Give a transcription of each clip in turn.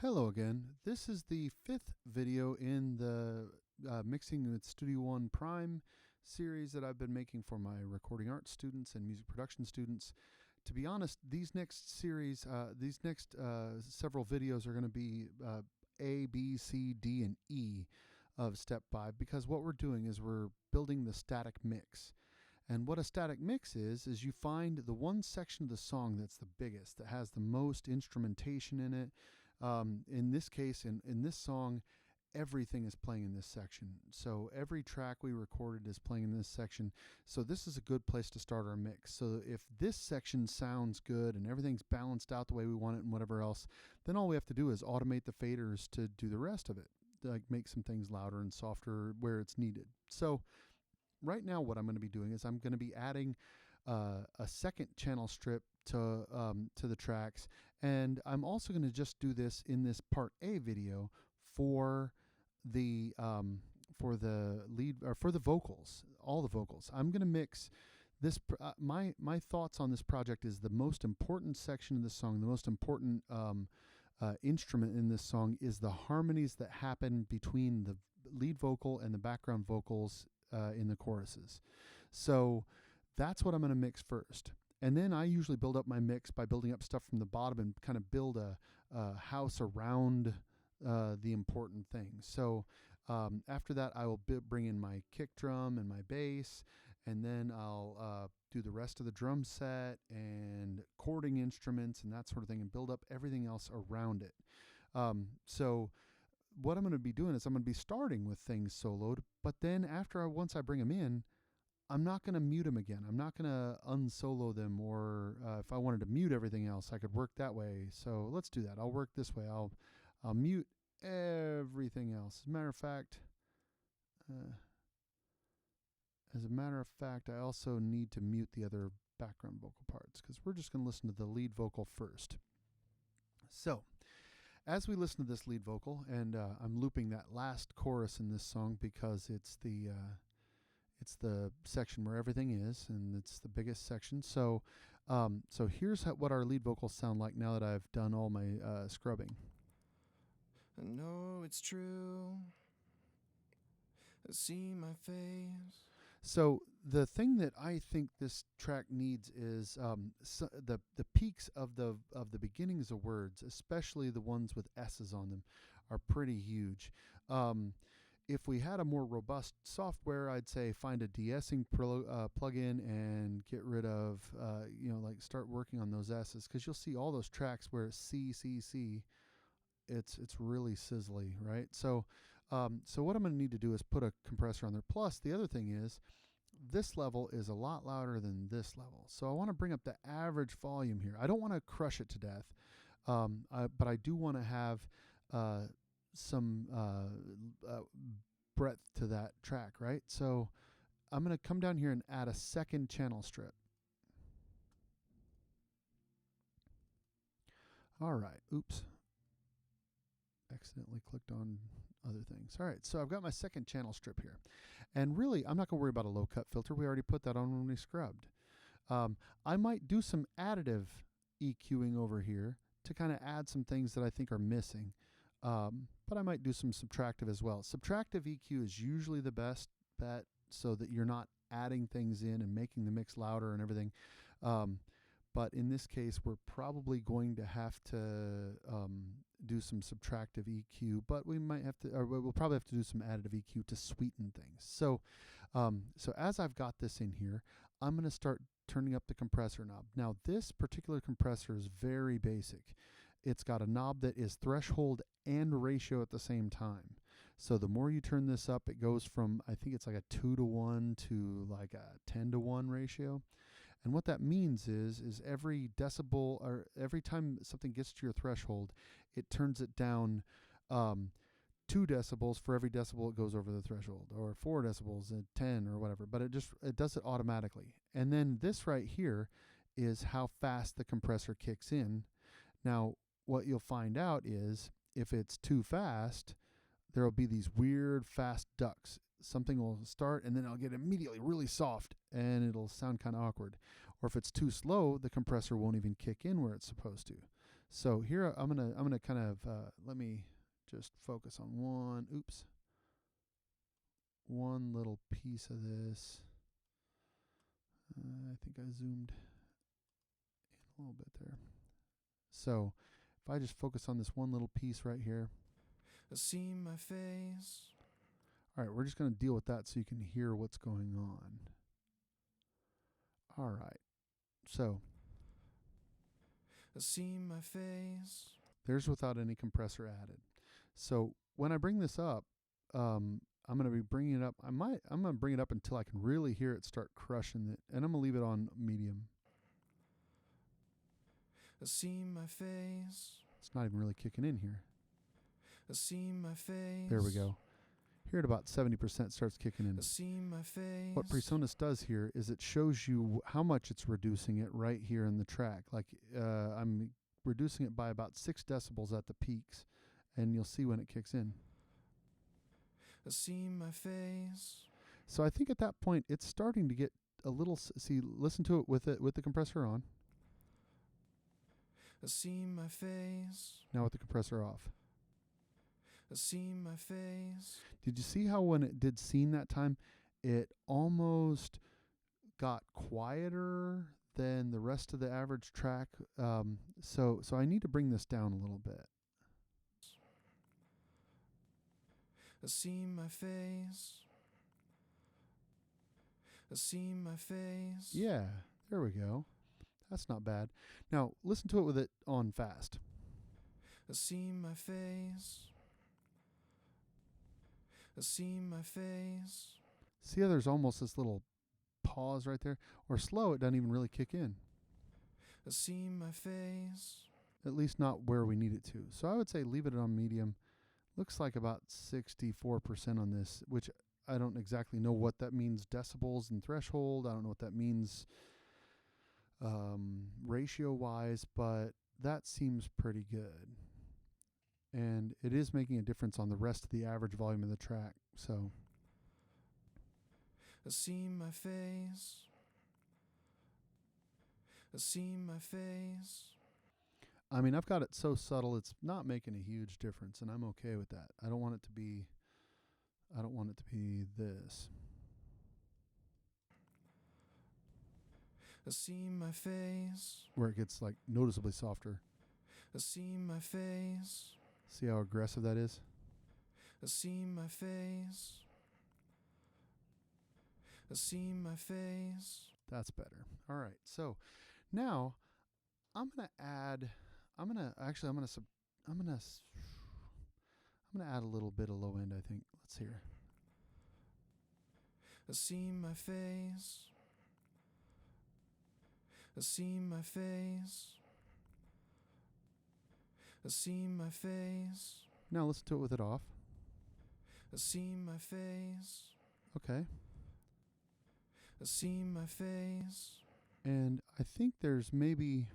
Hello again. This is the fifth video in the Mixing with Studio One Prime series that I've been making for my recording arts students and music production students. To be honest, these next several videos are going to be A, B, C, D, and E of step 5, because what we're doing is we're building the static mix. And what a static mix is you find the one section of the song that's the biggest, that has the most instrumentation in it. In this case, in this song, everything is playing in this section. So every track we recorded is playing in this section. So this is a good place to start our mix. So if this section sounds good and everything's balanced out the way we want it and whatever else, then all we have to do is automate the faders to do the rest of it, like make some things louder and softer where it's needed. So right now what I'm going to be doing is I'm going to be adding a second channel strip to the tracks, and I'm also going to just do this in this part A video for the lead, or for the vocals, all the vocals. I'm going to mix this. My thoughts on this project is the most important section of the song, the most important instrument in this song is the harmonies that happen between the lead vocal and the background vocals in the choruses. So that's what I'm going to mix first. And then I usually build up my mix by building up stuff from the bottom and kind of build a house around the important things. So after that, I will bring in my kick drum and my bass, and then I'll do the rest of the drum set and chording instruments and that sort of thing, and build up everything else around it. So what I'm going to be doing is I'm going to be starting with things soloed, but then once I bring them in, I'm not going to mute them again. I'm not going to unsolo them, or if I wanted to mute everything else, I could work that way. So let's do that. I'll work this way. I'll mute everything else. As a matter of fact, I also need to mute the other background vocal parts, because we're just going to listen to the lead vocal first. So as we listen to this lead vocal, and I'm looping that last chorus in this song because it's the section where everything is, and it's the biggest section. So so here's what our lead vocals sound like now that I've done all my scrubbing. I know it's true. See my face. So the thing that I think this track needs is the peaks of the beginnings of words, especially the ones with S's on them, are pretty huge. If we had a more robust software, I'd say find a de-essing plugin and get rid of, like start working on those S's, because you'll see all those tracks where it's C, C, C. It's really sizzly, right? So so what I'm going to need to do is put a compressor on there. Plus, the other thing is, this level is a lot louder than this level. So I want to bring up the average volume here. I don't want to crush it to death, but I do want to have some breadth to that track, right? So I'm going to come down here and add a second channel strip. All right, oops. Accidentally clicked on other things. All right, so I've got my second channel strip here. And really, I'm not going to worry about a low cut filter. We already put that on when we scrubbed. I might do some additive EQing over here to kind of add some things that I think are missing. But I might do some subtractive as well. Subtractive EQ is usually the best bet, so that you're not adding things in and making the mix louder and everything. But in this case, we're probably going to have to do some subtractive EQ, but we might have to, or we'll probably have to do some additive EQ to sweeten things. So, so as I've got this in here, I'm going to start turning up the compressor knob. Now, this particular compressor is very basic. It's got a knob that is threshold and ratio at the same time. So the more you turn this up, it goes from, I think it's like a 2-to-1 to like a 10-to-1 ratio. And what that means is every decibel, or every time something gets to your threshold, it turns it down 2 decibels for every decibel it goes over the threshold, or 4 decibels at 10 or whatever, but it does it automatically. And then this right here is how fast the compressor kicks in. Now, what you'll find out is if it's too fast, there will be these weird fast ducks. Something will start and then it'll get immediately really soft and it'll sound kind of awkward. Or if it's too slow, the compressor won't even kick in where it's supposed to. So here I'm gonna kind of let me just focus on one little piece of this. I think I zoomed in a little bit there. So if I just focus on this one little piece right here. See my face. All right, we're just going to deal with that so you can hear what's going on. All right, so See my face. there's without any compressor added. So when I bring this up, I'm going to be bringing it up. I'm going to bring it up until I can really hear it start crushing it, and I'm going to leave it on medium. See my face. It's not even really kicking in here. See my face. There we go. Here at about 70% starts kicking in. See my face. What PreSonus does here is it shows you how much it's reducing it right here in the track. Like I'm reducing it by about 6 decibels at the peaks, and you'll see when it kicks in. See my face. So I think at that point it's starting to get a little. See, listen to it with the compressor on. See my face. Now with the compressor off. See my face. Did you see how when it did scene that time, it almost got quieter than the rest of the average track? So I need to bring this down a little bit. See my face. See my face. Yeah, there we go. That's not bad. Now listen to it with it on fast. See my face. See my face. See how there's almost this little pause right there? Or slow, it doesn't even really kick in. See my face. At least not where we need it to. So I would say leave it on medium. Looks like about 64% on this, which I don't exactly know what that means decibels and threshold. I don't know what that means ratio-wise, but that seems pretty good. And it is making a difference on the rest of the average volume of the track. So See my face. See my face. I mean, I've got it so subtle it's not making a huge difference, and I'm okay with that. I don't want it to be this. See my face. Where it gets like noticeably softer. See my face. See how aggressive that is? See my face. See my face. That's better. All right. So now I'm going to add a little bit of low end, I think. Let's hear. See my face. See my face. See my face. Now listen to it with it off. See my face. Okay. See my face. And I think there's maybe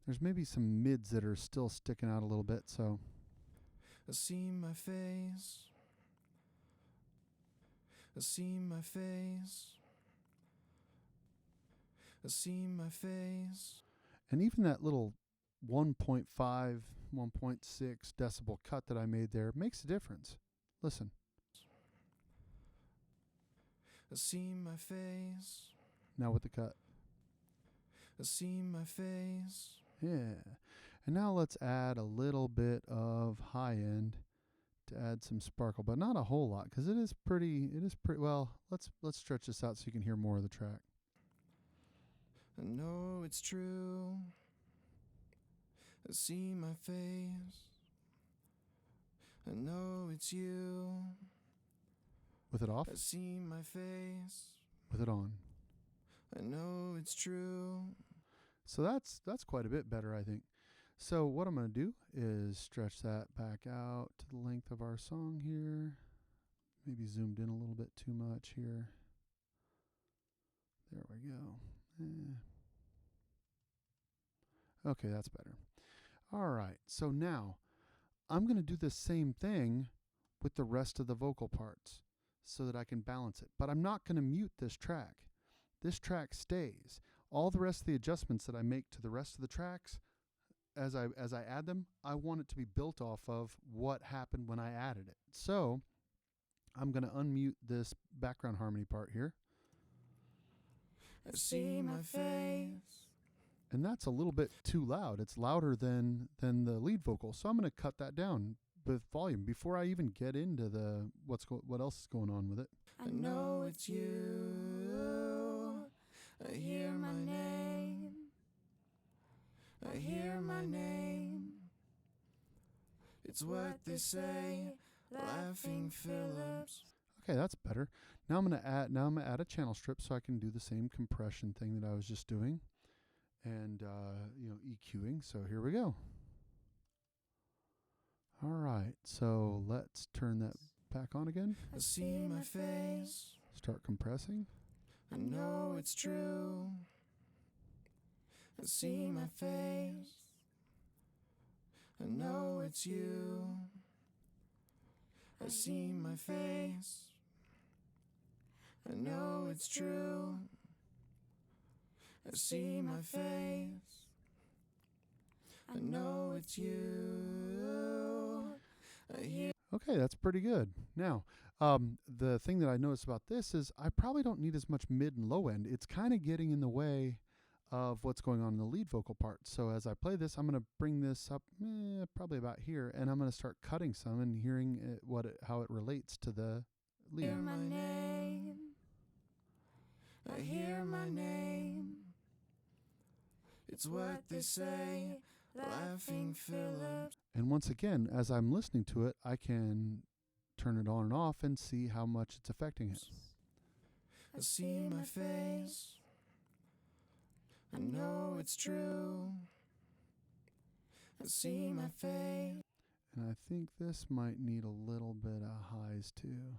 some mids that are still sticking out a little bit, so See my face. See my face. See my face. and even that little 1.5, 1.6 decibel cut that I made there makes a difference. Listen. See my face. Now with the cut. See my face. Yeah. And now let's add a little bit of high end to add some sparkle, but not a whole lot because it is pretty well. Let's stretch this out so you can hear more of the track. I know it's true. See my face. I know it's you. With it off, I see my face. with it on. I know it's true. So that's quite a bit better, I think. So what I'm going to do is stretch that back out to the length of our song here. Maybe zoomed in a little bit too much here. There we go. Okay, that's better. All right, so now I'm going to do the same thing with the rest of the vocal parts so that I can balance it. But I'm not going to mute this track. This track stays. All the rest of the adjustments that I make to the rest of the tracks as I add them, I want it to be built off of what happened when I added it. So I'm going to unmute this background harmony part here. I see my face. And that's a little bit too loud. It's louder than the lead vocal. So I'm going to cut that down with volume before I even get into the what else is going on with it. I know it's you. I hear my name. I hear my name. It's what they say, Laughing Phillips. Okay, that's better. Now I'm going to add a channel strip so I can do the same compression thing that I was just doing, and EQing. So here we go. All right, so let's turn that back on again. I see my face. Start compressing. I know it's true. I see my face. I know it's you. I see my face. I know it's true. I see my face. I know it's you. I hear. Okay, that's pretty good. Now, the thing that I noticed about this is I probably don't need as much mid and low end. It's kind of getting in the way of what's going on in the lead vocal part. So as I play this, I'm going to bring this up probably about here, and I'm going to start cutting some and hearing how it relates to the lead. Hear my name. I hear my name. It's what they say, Laughing Phillips. And once again, as I'm listening to it, I can turn it on and off and see how much it's affecting it. I see my face. I know it's true. I see my face. And I think this might need a little bit of highs too.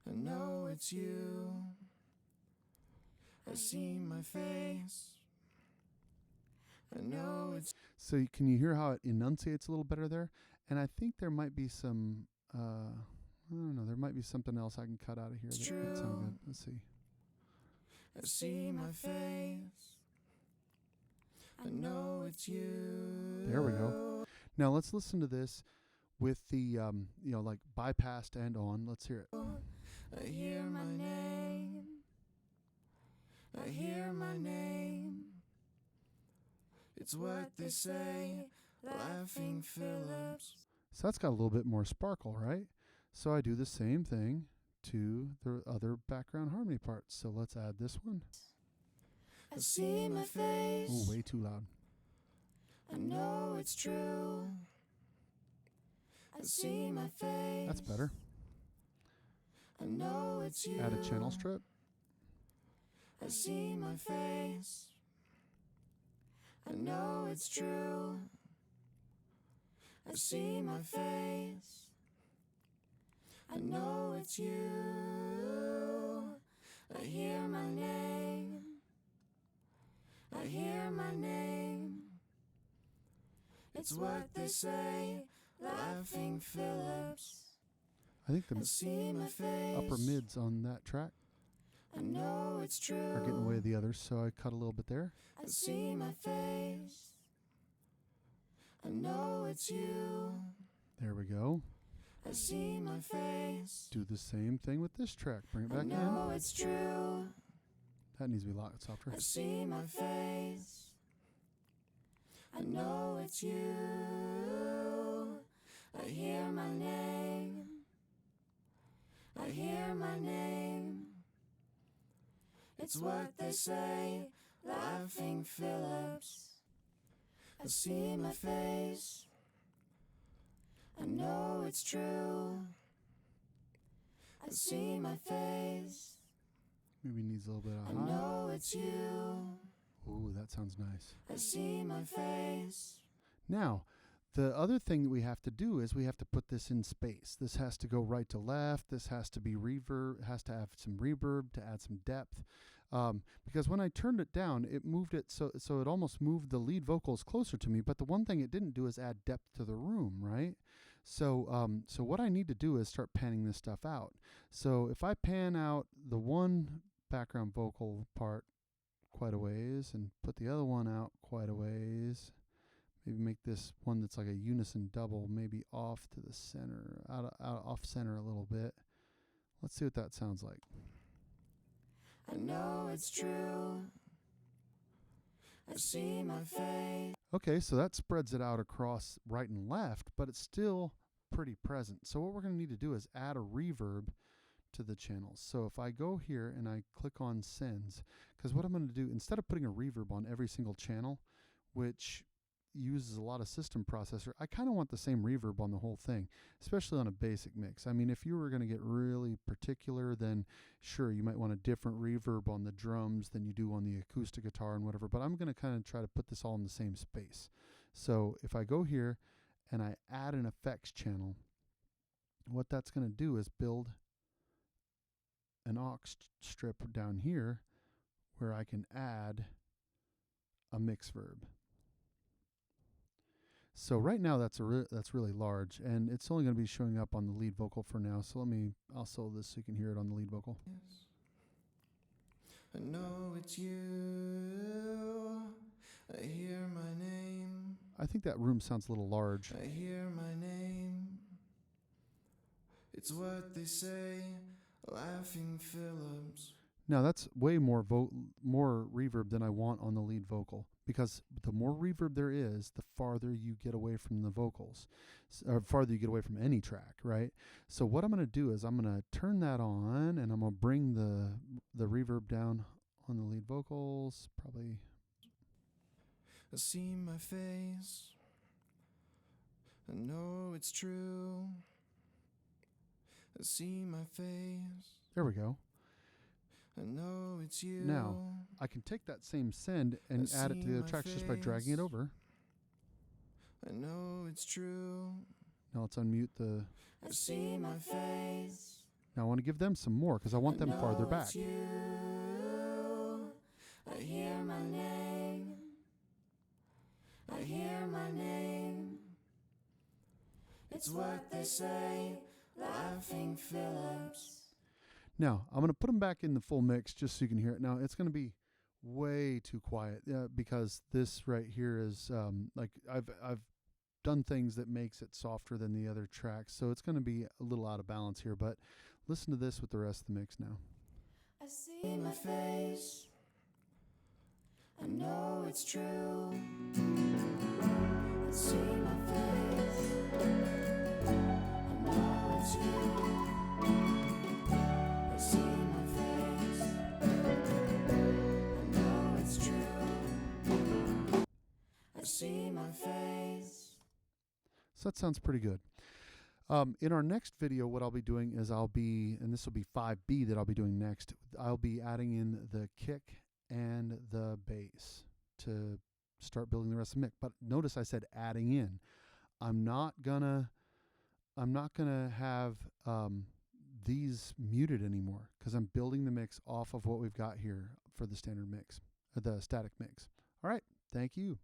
I know it's you. I see my face. I know it's. So can you hear how it enunciates a little better there? And I think there might be some, I don't know, there might be something else I can cut out of here that would sound good. Let's see. I see my face. I know it's you. There we go. Now let's listen to this with the, like bypassed and on. Let's hear it. I hear my name. I hear my name. It's what they say, Laughing Phillips. So that's got a little bit more sparkle, right? So I do the same thing to the other background harmony parts. So let's add this one. I see my face. Oh, way too loud. I know it's true. I see my face. That's better. I know it's you. Add a channel strip. I see my face. I know it's true. I see my face. I know it's you. I hear my name. I hear my name. It's what they say, Laughing Phillips. I think I the see my face. upper mids on that track I know it's true. are getting away with the others, so I cut a little bit there. I see my face. I know it's you. There we go. I see my face. Do the same thing with this track. Bring it I back know in. it's true. That needs to be a lot softer. I see my face. I know it's you. I hear my name. I hear my name. It's what they say, Laughing Phillips. I see my face. I know it's true. I see my face. Maybe needs a little bit I of high. know it's you. Ooh, that sounds nice. I see my face. Now, the other thing that we have to do is we have to put this in space. This has to go right to left. This has to be reverb, has to have some reverb to add some depth. Because when I turned it down, it moved it so it almost moved the lead vocals closer to me. But the one thing it didn't do is add depth to the room, right? So so what I need to do is start panning this stuff out. So if I pan out the one background vocal part quite a ways and put the other one out quite a ways. Maybe make this one that's like a unison double, maybe off to the center, off center a little bit. Let's see what that sounds like. I know it's true. I see my face. Okay, so that spreads it out across right and left, but it's still pretty present. So what we're going to need to do is add a reverb to the channels. So if I go here and I click on sends, because what I'm going to do, instead of putting a reverb on every single channel, which uses a lot of system processor, I kind of want the same reverb on the whole thing, especially on a basic mix. I mean, if you were going to get really particular, then sure, you might want a different reverb on the drums than you do on the acoustic guitar and whatever, but I'm going to kind of try to put this all in the same space. So if I go here and I add an effects channel, what that's going to do is build an aux strip down here where I can add a mix verb. So right now that's really large, and it's only going to be showing up on the lead vocal for now. So I'll solo this so you can hear it on the lead vocal. Yes. I know it's you. I hear my name. I think that room sounds a little large. I hear my name. It's what they say, Laughing Phillips. Now that's way more reverb than I want on the lead vocal, because the more reverb there is, the farther you get away from the vocals, or farther you get away from any track, right? So what I'm going to do is I'm going to turn that on, and I'm going to bring the reverb down on the lead vocals, probably. I see my face. I know it's true. I see my face. There we go. I know it's you. Now, I can take that same send and add it to the other tracks just by dragging it over. I know it's true. Now let's unmute the... I see my face. Now I want to give them some more because I want them farther back. It's you. I hear my name. I hear my name. It's what they say, Laughing Phillips. Now, I'm going to put them back in the full mix just so you can hear it. Now, it's going to be way too quiet because this right here is like I've done things that makes it softer than the other tracks, so it's going to be a little out of balance here, but listen to this with the rest of the mix now. I see my face. I know it's true. I see my face. I know it's you. I see my face. I know it's true. I see my face. So that sounds pretty good. In our next video, what I'll be doing is and this will be 5B that I'll be doing next, I'll be adding in the kick and the bass to start building the rest of the mix. But notice I said adding in. I'm not gonna have these muted anymore because I'm building the mix off of what we've got here for the standard mix, the static mix. All right, thank you.